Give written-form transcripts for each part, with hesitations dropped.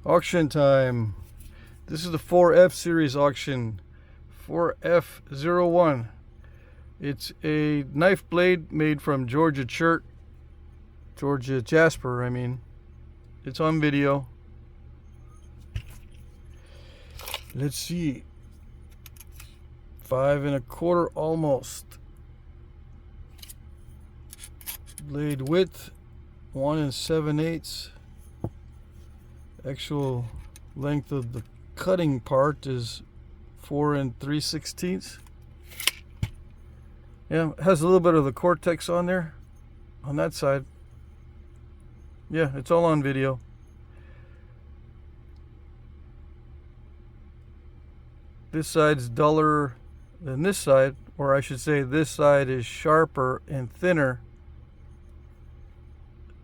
Auction time. This is the 4F series auction. 4F01. It's a knife blade made from Georgia Jasper, I mean. It's on video. Let's see. 5 1/4 almost. Blade width 1 7/8. Actual length of the cutting part is 4 3/16. Yeah, it has a little bit of the cortex on there, on that side. Yeah, it's all on video. This side's duller than this side, or I should say this side is sharper and thinner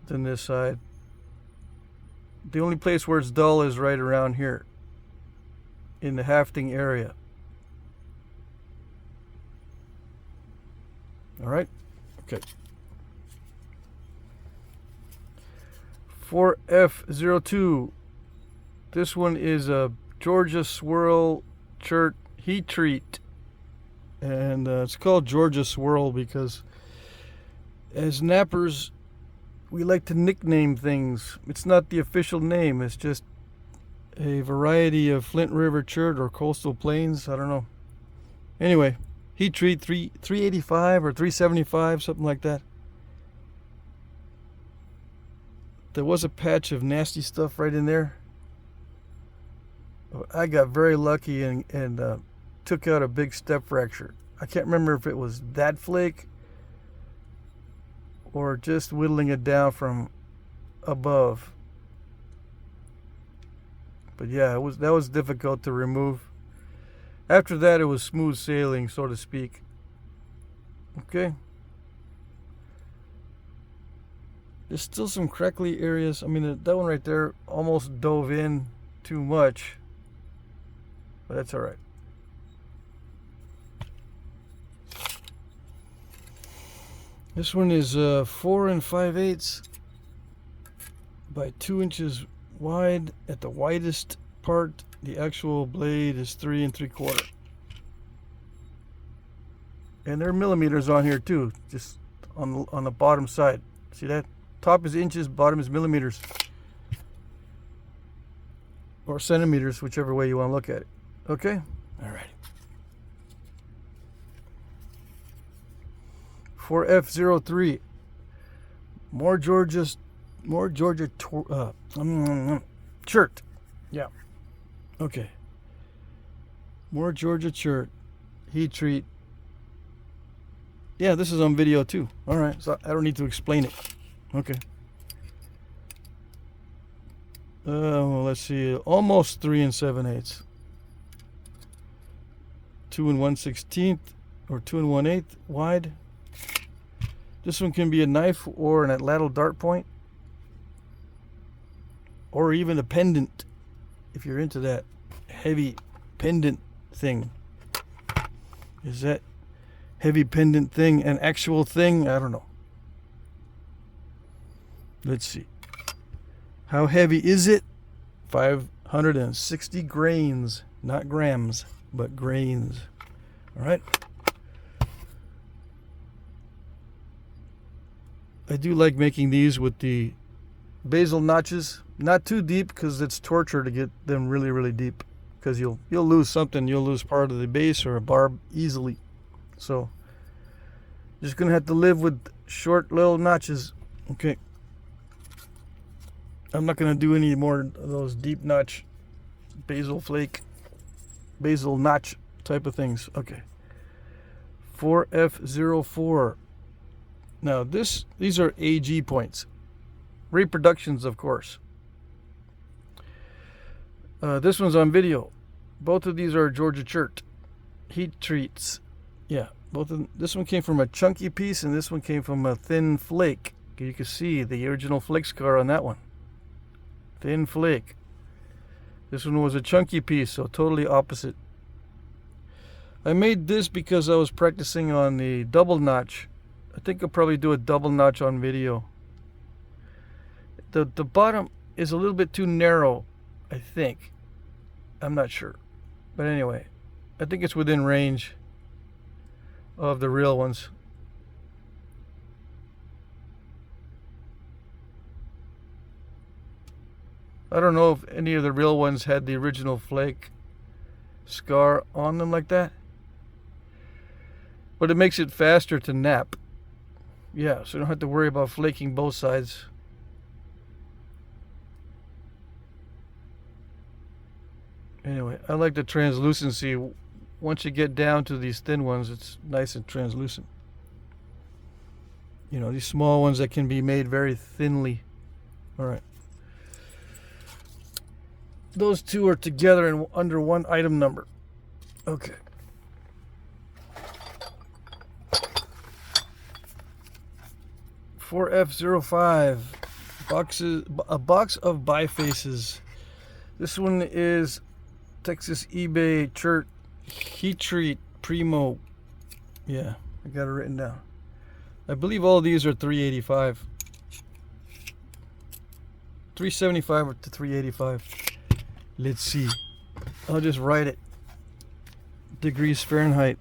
than this side. The only place where it's dull is right around here in the hafting area. All right, okay. 4F02. This one is a Georgia Swirl Chert heat treat, and it's called Georgia Swirl because as nappers we like to nickname things. It's not the official name, it's just a variety of Flint River chert or coastal plains, I don't know. Anyway, heat treat 385 or 375, something like that. There was a patch of nasty stuff right in there. I got very lucky and took out a big step fracture. I can't remember if it was that flake or just whittling it down from above. But yeah, that was difficult to remove. After that, it was smooth sailing, so to speak. Okay. There's still some crackly areas. I mean, that one right there almost dove in too much, but that's all right. This one is 4 5/8 by 2 inches wide at the widest part. The actual blade is 3 3/4. And there are millimeters on here too, just on the bottom side. See that? Top is inches, bottom is millimeters. Or centimeters, whichever way you want to look at it. Okay? Alright. 4F03. More Georgia chert. Yeah. Okay. More Georgia chert. Heat treat. Yeah, this is on video too. Alright, so I don't need to explain it. Okay. Well, let's see. Almost 3 7/8. 2 1/16 or 2 1/8 wide. This one can be a knife or an atlatl dart point, or even a pendant if you're into that heavy pendant thing. Is that heavy pendant thing an actual thing? I don't know. Let's see. How heavy is it? 560 grains, not grams, but grains. All right. I do like making these with the basil notches, not too deep because it's torture to get them really, really deep. Because you'll lose something. You'll lose part of the base or a barb easily. So, just gonna have to live with short little notches. Okay. I'm not gonna do any more of those deep notch, basil notch type of things. Okay. 4F04. Now these are AG points, reproductions, of course. This one's on video. Both of these are Georgia chert heat treats. Yeah, both of them. This one came from a chunky piece, and this one came from a thin flake. You can see the original flake scar on that one. Thin flake. This one was a chunky piece, so totally opposite. I made this because I was practicing on the double notch. I think I'll probably do a double notch on video. The bottom is a little bit too narrow. I think. I'm not sure. But anyway, I think it's within range of the real ones. I don't know if any of the real ones had the original flake scar on them like that. But it makes it faster to knap. Yeah, so you don't have to worry about flaking both sides. Anyway, I like the translucency. Once you get down to these thin ones, it's nice and translucent. You know, these small ones that can be made very thinly. All right. Those two are together and under one item number. Okay. For F05 boxes, a box of bifaces. This one is Texas eBay Chert Heat Treat Primo. Yeah, I got it written down. I believe all of these are 385. 375 to 385. Let's see. I'll just write it. Degrees Fahrenheit.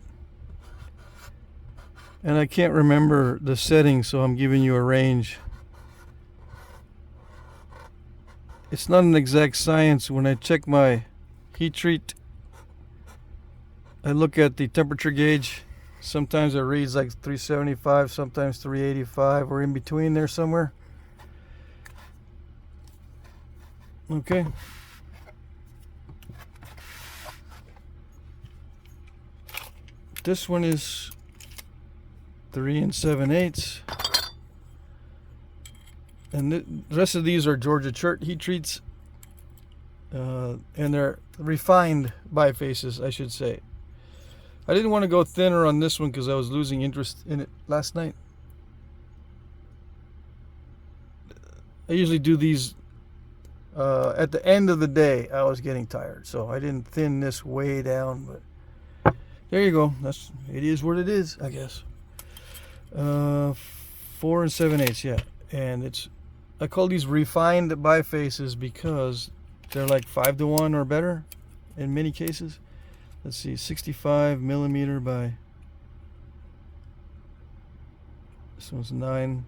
And I can't remember the setting, so I'm giving you a range. It's not an exact science. When I check my heat treat, I look at the temperature gauge. Sometimes it reads like 375, sometimes 385, or in between there somewhere. Okay. This one is 3 7/8. And the rest of these are Georgia Chert heat treats. And they're refined bifaces, I should say. I didn't want to go thinner on this one because I was losing interest in it last night. I usually do these at the end of the day. I was getting tired, so I didn't thin this way down, but there you go. It is what it is, I guess. 4 7/8, yeah. And I call these refined bifaces because they're like 5-to-1 or better in many cases. Let's see, 65 millimeter by, this one's 9.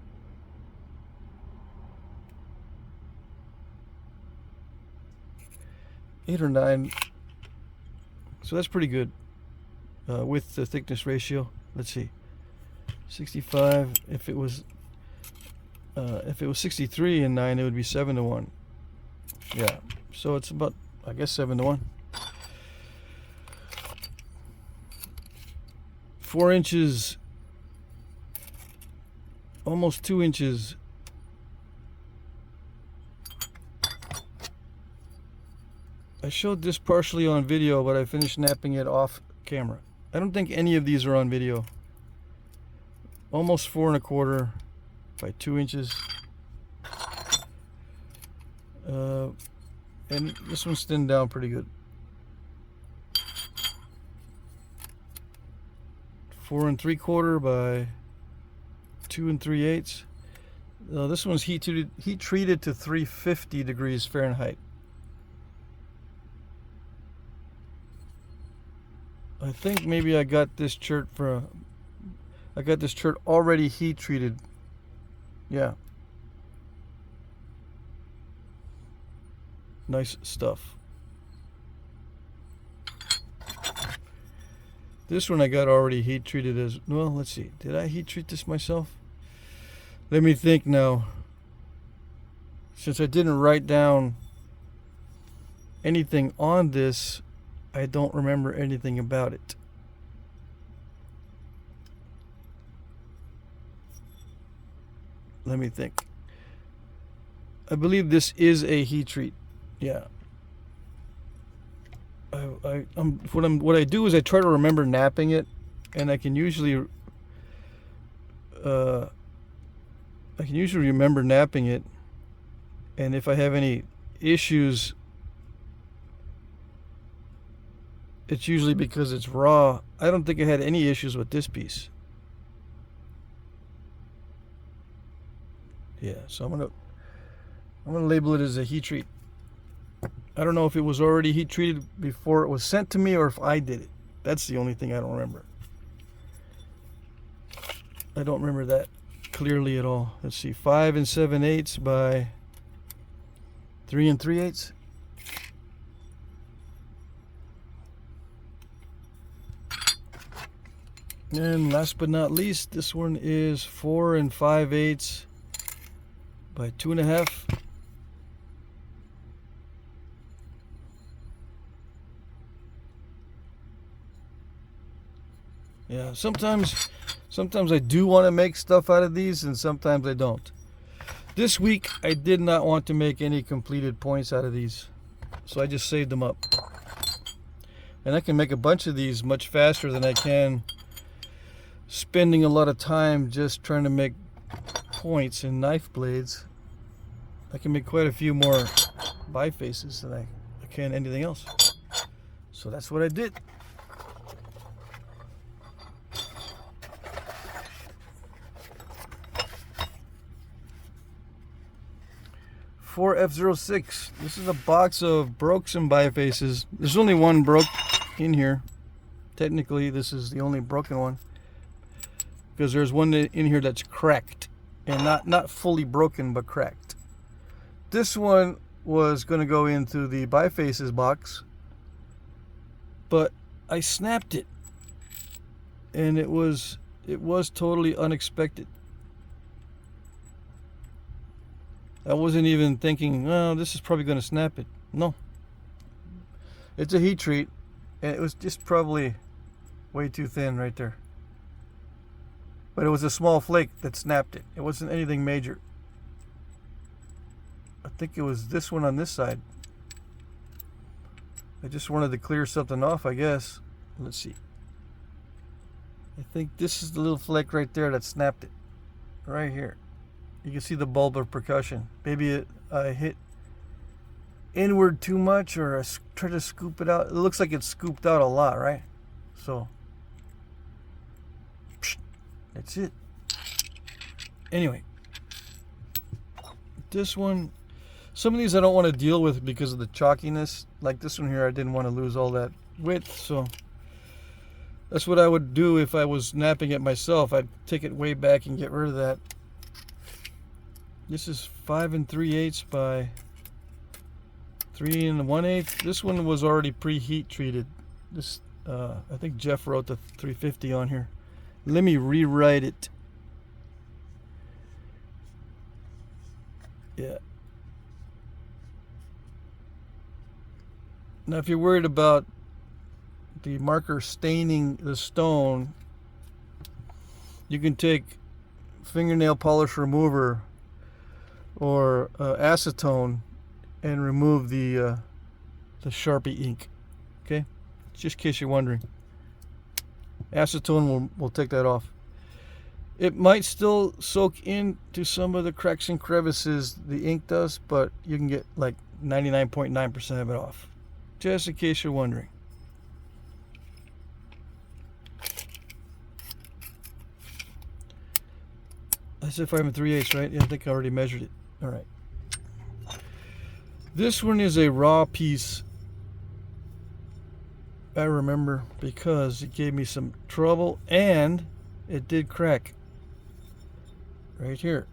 Eight or 9. So that's pretty good with the thickness ratio. Let's see, 65. If it was 63 and 9, it would be 7-to-1. Yeah, so it's about, I guess, 7-to-1. 4 inches, almost 2 inches. I showed this partially on video, but I finished knapping it off camera. I don't think any of these are on video. Almost 4 1/4 by 2 inches. And this one's thinned down pretty good. 4 3/4 by 2 3/8. This one's heat treated to 350 degrees Fahrenheit. I think maybe I got this chert already heat treated. Yeah. Nice stuff. This one I got already heat treated as well. Let's see. Did I heat treat this myself? Let me think now. Since I didn't write down anything on this, I don't remember anything about it. Let me think. I believe this is a heat treat. Yeah. What I do is I try to remember knapping it, and I can usually remember knapping it, and if I have any issues, it's usually because it's raw. I don't think I had any issues with this piece. Yeah, so I'm gonna label it as a heat treat. I don't know if it was already heat treated before it was sent to me or if I did it. That's the only thing I don't remember. I don't remember that clearly at all. Let's see, 5 7/8 by 3 3/8. And last but not least, this one is 4 5/8 by 2 1/2. Yeah, sometimes I do want to make stuff out of these, and sometimes I don't. This week, I did not want to make any completed points out of these, so I just saved them up. And I can make a bunch of these much faster than I can spending a lot of time just trying to make points in knife blades. I can make quite a few more bifaces than I can anything else. So that's what I did. For F06, this is a box of broken bifaces. There's only one broke in here. Technically, this is the only broken one, because there's one in here that's cracked, and not fully broken, but cracked. This one was going to go into the bifaces box, but I snapped it, and it was totally unexpected. I wasn't even thinking, oh, this is probably going to snap it. No. It's a heat treat, and it was just probably way too thin right there. But it was a small flake that snapped it. It wasn't anything major. I think it was this one on this side. I just wanted to clear something off, I guess. Let's see. I think this is the little flake right there that snapped it. Right here. You can see the bulb of percussion. Maybe I hit inward too much, or I tried to scoop it out. It looks like it's scooped out a lot, right? So, that's it. Anyway, this one, some of these I don't want to deal with because of the chalkiness. Like this one here, I didn't want to lose all that width, so that's what I would do if I was knapping it myself. I'd take it way back and get rid of that. This is 5 3/8 by 3 1/8. This one was already pre-heat treated. This, I think Jeff wrote the 350 on here. Let me rewrite it. Yeah. Now, if you're worried about the marker staining the stone, you can take fingernail polish remover or acetone and remove the Sharpie ink. Okay, just in case you're wondering, acetone will take that off. It might still soak into some of the cracks and crevices, the ink does, but you can get like 99.9% of it off, just in case you're wondering. I said 5 3/8, right? Yeah, I think I already measured it. All right. This one is a raw piece. I remember because it gave me some trouble, and it did crack. Right here.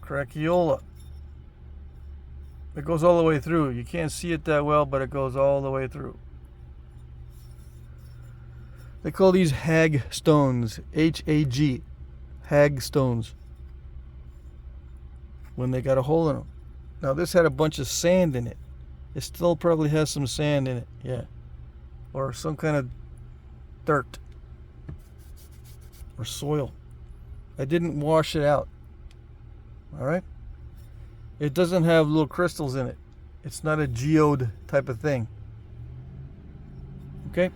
Crackiola. It goes all the way through. You can't see it that well, but it goes all the way through. They call these hag stones. H-A-G. Hag stones. When they got a hole in them. Now this had a bunch of sand in it. It still probably has some sand in it. Yeah. Or some kind of dirt. Or soil. I didn't wash it out. Alright? It doesn't have little crystals in it. It's not a geode type of thing. Okay?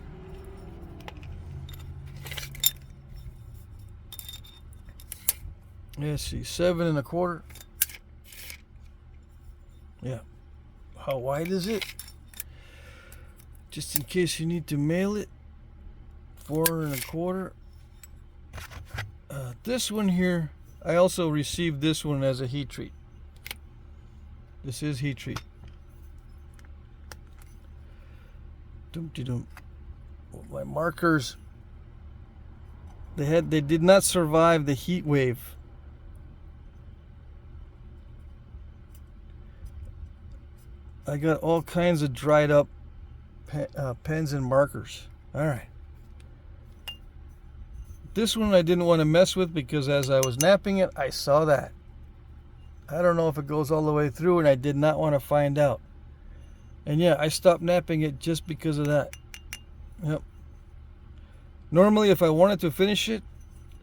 Let's see, 7 1/4. Yeah. How wide is it? Just in case you need to mail it. 4 1/4. This one here, I also received this one as a heat treat. This is heat treat. Dum-de-dum. My markers, they did not survive the heat wave. I got all kinds of dried up pens and markers. All right. This one I didn't want to mess with because as I was napping it, I saw that. I don't know if it goes all the way through, and I did not want to find out. And yeah, I stopped napping it just because of that. Yep. Normally, if I wanted to finish it,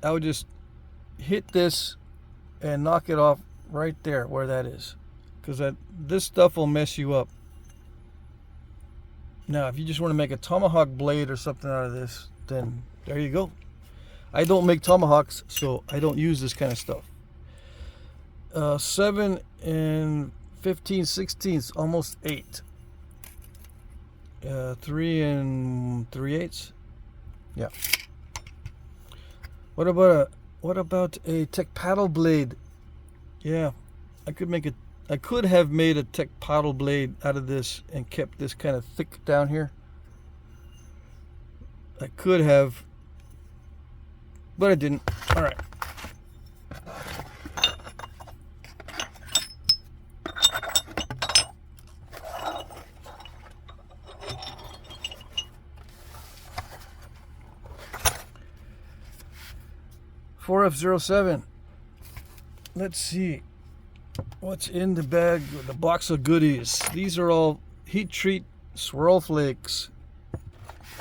I would just hit this and knock it off right there where that is. Because this stuff will mess you up. Now, if you just want to make a tomahawk blade or something out of this, then there you go. I don't make tomahawks, so I don't use this kind of stuff. 7 and 15/16, almost 8. 3 and 3/8. Yeah. What about a tech paddle blade? Yeah, I could have made a tech paddle blade out of this and kept this kind of thick down here. I could have, but I didn't. All right. F07. Let's see what's in the bag, the box of goodies. These are all heat treat swirl flakes.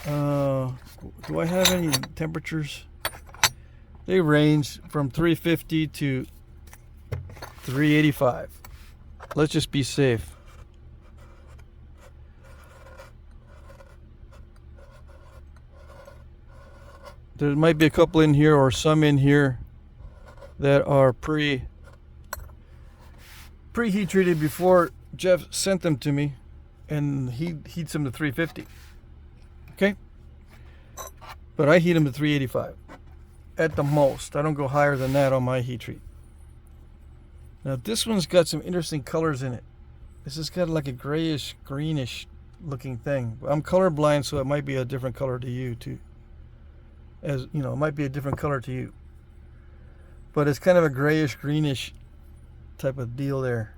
Do I have any temperatures? They range from 350 to 385. Let's just be safe. There might be a couple in here or some in here that are pre-heat treated before Jeff sent them to me, and he heats them to 350. Okay? But I heat them to 385 at the most. I don't go higher than that on my heat treat. Now this one's got some interesting colors in it. This has got like a grayish, greenish looking thing. I'm colorblind, so it might be a different color to you too. As you know, it might be a different color to you. But it's kind of a grayish, greenish type of deal there.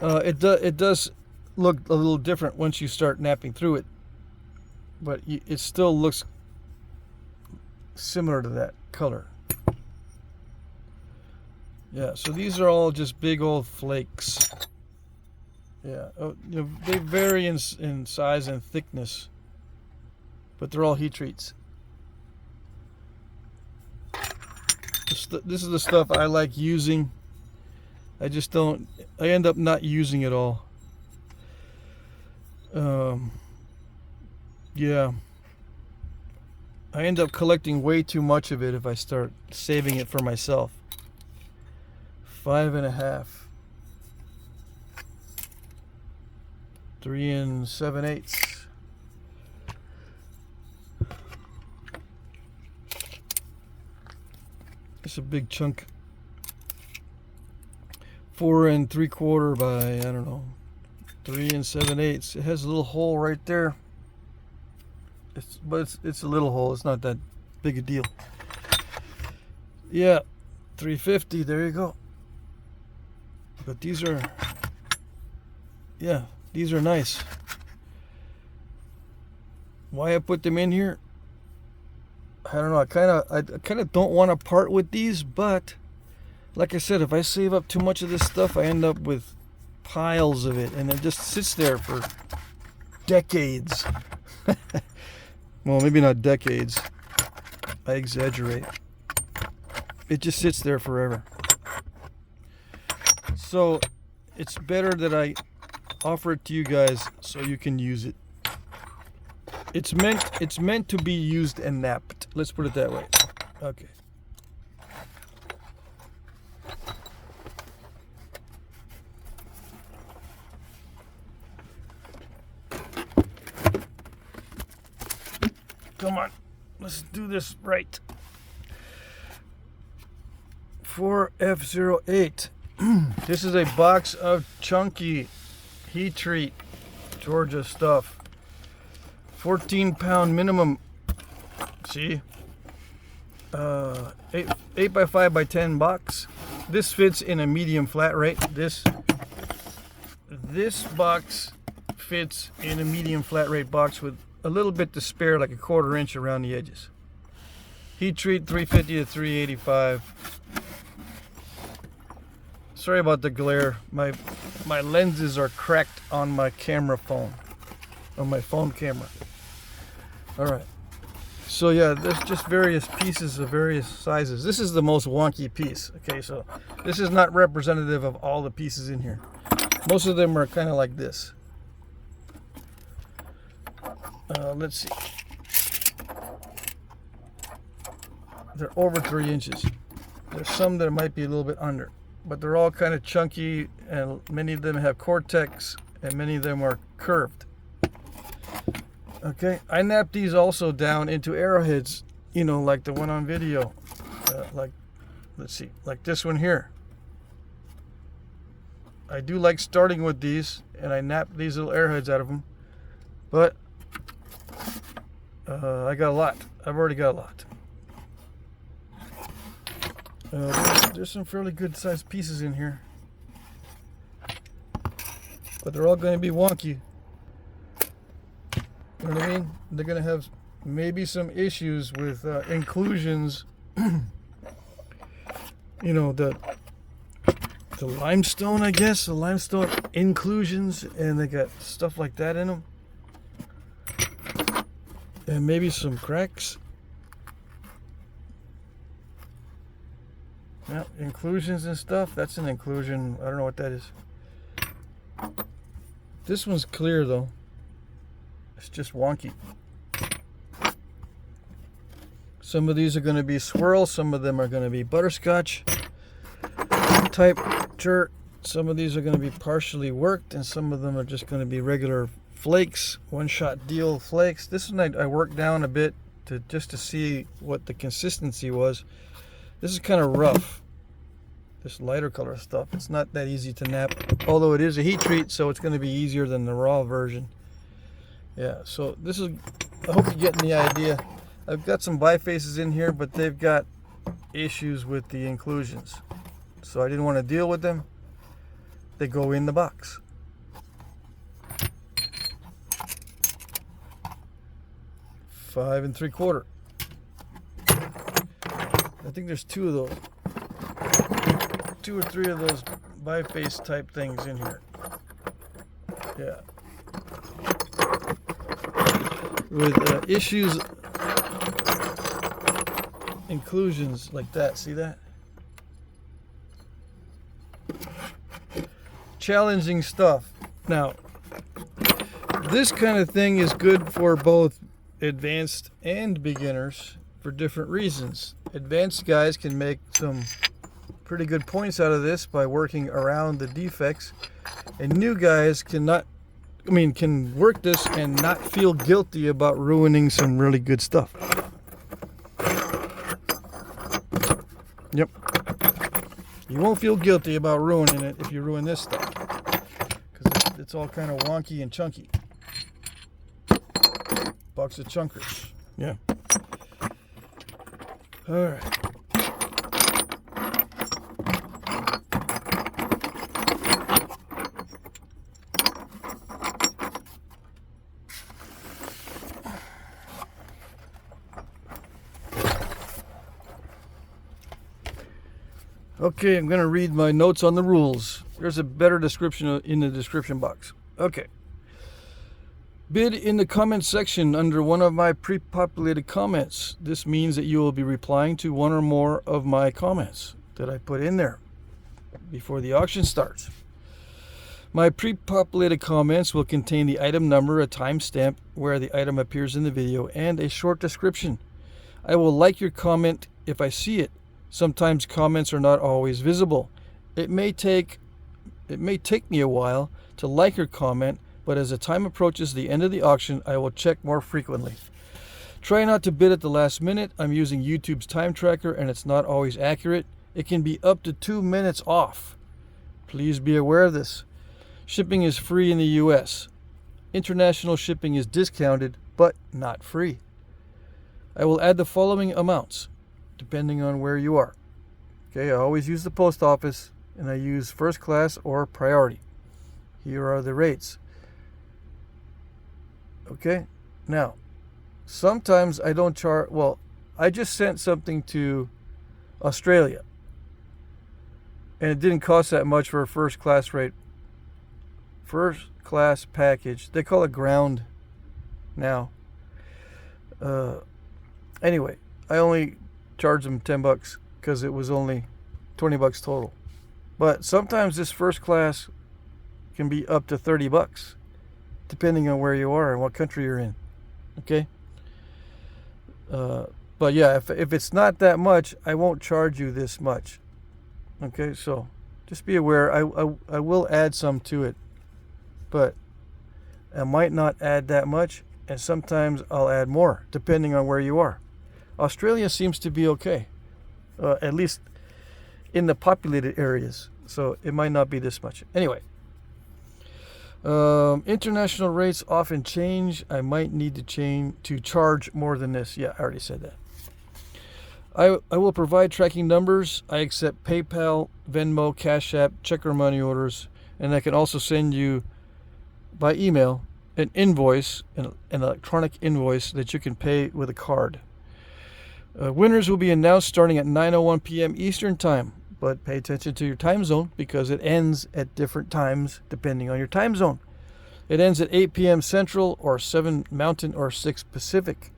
It does look a little different once you start napping through it, but it still looks similar to that color. Yeah, so these are all just big old flakes. Yeah, you know, they vary in size and thickness, but they're all heat treats. This is the stuff I like using. I just don't. I end up not using it all. Yeah. I end up collecting way too much of it if I start saving it for myself. 5.5. 3 7/8. It's a big chunk. 4 3/4 by, I don't know, 3 7/8. It has a little hole right there. It's a little hole. It's not that big a deal. Yeah, 350. There you go. But these are, yeah, these are nice. Why I put them in here, I don't know. I kind of don't want to part with these, but like I said, if I save up too much of this stuff, I end up with piles of it, and it just sits there for decades. Well, maybe not decades. I exaggerate. It just sits there forever. So it's better that I offer it to you guys so you can use it. It's meant to be used and napped. Let's put it that way. Okay. Come on, let's do this right. 4F08. This is a box of chunky heat treat Georgia stuff. 14-pound minimum. See, 8 by 5 by 10 box. This fits in a medium flat rate. This box fits in a medium flat rate box with a little bit to spare, like a 1/4 inch around the edges. Heat treat 350 to 385. Sorry about the glare. My lenses are cracked on my phone camera. All right. So yeah, there's just various pieces of various sizes. This is the most wonky piece. Okay, so this is not representative of all the pieces in here. Most of them are kind of like this. Let's see. They're over 3 inches. There's some that might be a little bit under, but they're all kind of chunky, and many of them have cortex, and many of them are curved. Okay, I napped these also down into arrowheads, you know, like the one on video. Like, let's see, like this one here. I do like starting with these, and I nap these little arrowheads out of them, but I got a lot. I've already got a lot. There's some fairly good sized pieces in here, but they're all going to be wonky. You know what I mean? They're going to have maybe some issues with inclusions. You know, the limestone, I guess, the limestone inclusions, and they got stuff like that in them, and maybe some cracks. Yeah, inclusions and stuff. That's an inclusion. I don't know what that is. This one's clear though. It's just wonky. Some of these are going to be swirl. Some of them are going to be butterscotch type chert. Some of these are going to be partially worked, and some of them are just going to be regular flakes, one-shot deal flakes. This one I worked down a bit just to see what the consistency was. This is kind of rough, this lighter color stuff. It's not that easy to nap, although it is a heat treat, so it's going to be easier than the raw version. Yeah, so this is, I hope you're getting the idea. I've got some bifaces in here, but they've got issues with the inclusions, so I didn't want to deal with them. They go in the box. $5 3/4. I think there's 2 of those, 2 or 3 of those biface type things in here. Yeah, with issues, inclusions like that. See that? Challenging stuff. Now, this kind of thing is good for both advanced and beginners for different reasons. Advanced guys can make some pretty good points out of this by working around the defects, and new guys can work this and not feel guilty about ruining some really good stuff. Yep. You won't feel guilty about ruining it if you ruin this stuff, because it's all kind of wonky and chunky. Box of chunkers. Yeah. All right. Okay, I'm going to read my notes on the rules. There's a better description in the description box. Okay. Bid in the comment section under one of my pre-populated comments. This means that you will be replying to one or more of my comments that I put in there before the auction starts. My pre-populated comments will contain the item number, a timestamp where the item appears in the video, and a short description. I will like your comment if I see it. Sometimes comments are not always visible. It may take me a while to like your comment, but as the time approaches the end of the auction, I will check more frequently. Try not to bid at the last minute. I'm using YouTube's time tracker and it's not always accurate. It can be up to 2 minutes off. Please be aware of this. Shipping is free in the US. International shipping is discounted but not free. I will add the following amounts, depending on where you are. Okay, I always use the post office, and I use first class or priority. Here are the rates. Okay, now, sometimes I don't charge, well, I just sent something to Australia, and it didn't cost that much for a first class rate. First class package, they call it ground now. Anyway, I only charged them $10 because it was only $20 total. But sometimes this first class can be up to $30, depending on where you are and what country you're in. Okay. But yeah, if it's not that much, I won't charge you this much. Okay, so just be aware. I will add some to it, but I might not add that much, and sometimes I'll add more, depending on where you are. Australia seems to be okay, at least in the populated areas, so it might not be this much. Anyway, international rates often change. I might need to charge more than this. Yeah, I already said that. I will provide tracking numbers. I accept PayPal, Venmo, Cash App, check or money orders, and I can also send you by email an invoice, an electronic invoice that you can pay with a card. Winners will be announced starting at 9:01 p.m. Eastern Time, but pay attention to your time zone because it ends at different times depending on your time zone. It ends at 8 p.m. Central or 7 Mountain or 6 Pacific.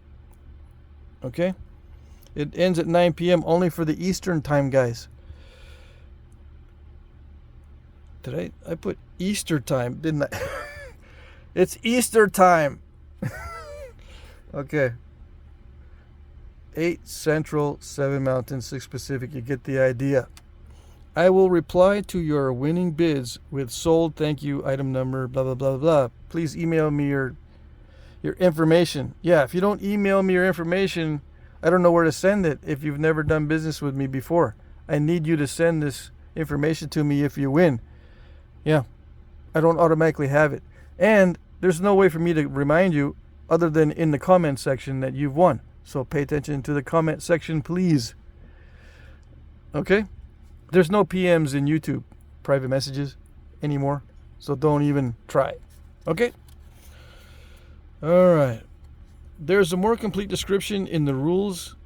Okay? It ends at 9 p.m. only for the Eastern Time, guys. Did I put Easter Time, didn't I? It's Easter Time. Okay. 8 Central, 7 Mountain, 6 Pacific. You get the idea. I will reply to your winning bids with sold, thank you, item number, blah, blah, blah, blah. Please email me your information. Yeah, if you don't email me your information, I don't know where to send it if you've never done business with me before. I need you to send this information to me if you win. Yeah, I don't automatically have it. And there's no way for me to remind you other than in the comment section that you've won. So pay attention to the comment section, please. Okay? There's no PMs in YouTube, private messages, anymore. So don't even try. Okay? All right. There's a more complete description in the rules.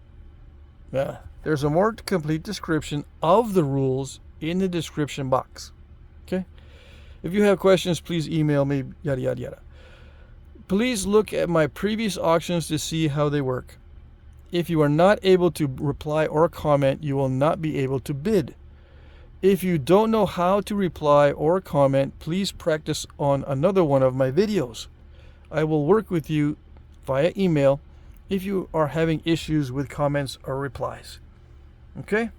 Yeah. There's a more complete description of the rules in the description box. Okay? If you have questions, please email me, yada, yada, yada. Please look at my previous auctions to see how they work. If you are not able to reply or comment, you will not be able to bid. If you don't know how to reply or comment, please practice on another one of my videos. I will work with you via email if you are having issues with comments or replies. Okay?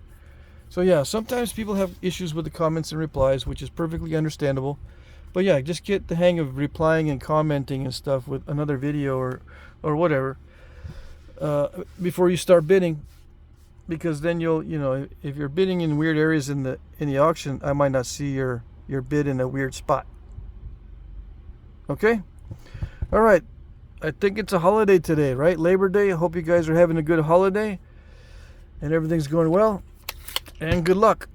So yeah, sometimes people have issues with the comments and replies, which is perfectly understandable. But yeah, just get the hang of replying and commenting and stuff with another video or whatever before you start bidding, because then you'll, if you're bidding in weird areas in the auction, I might not see your bid in a weird spot. Okay? All right. I think it's a holiday today, right? Labor Day. I hope you guys are having a good holiday and everything's going well. And good luck.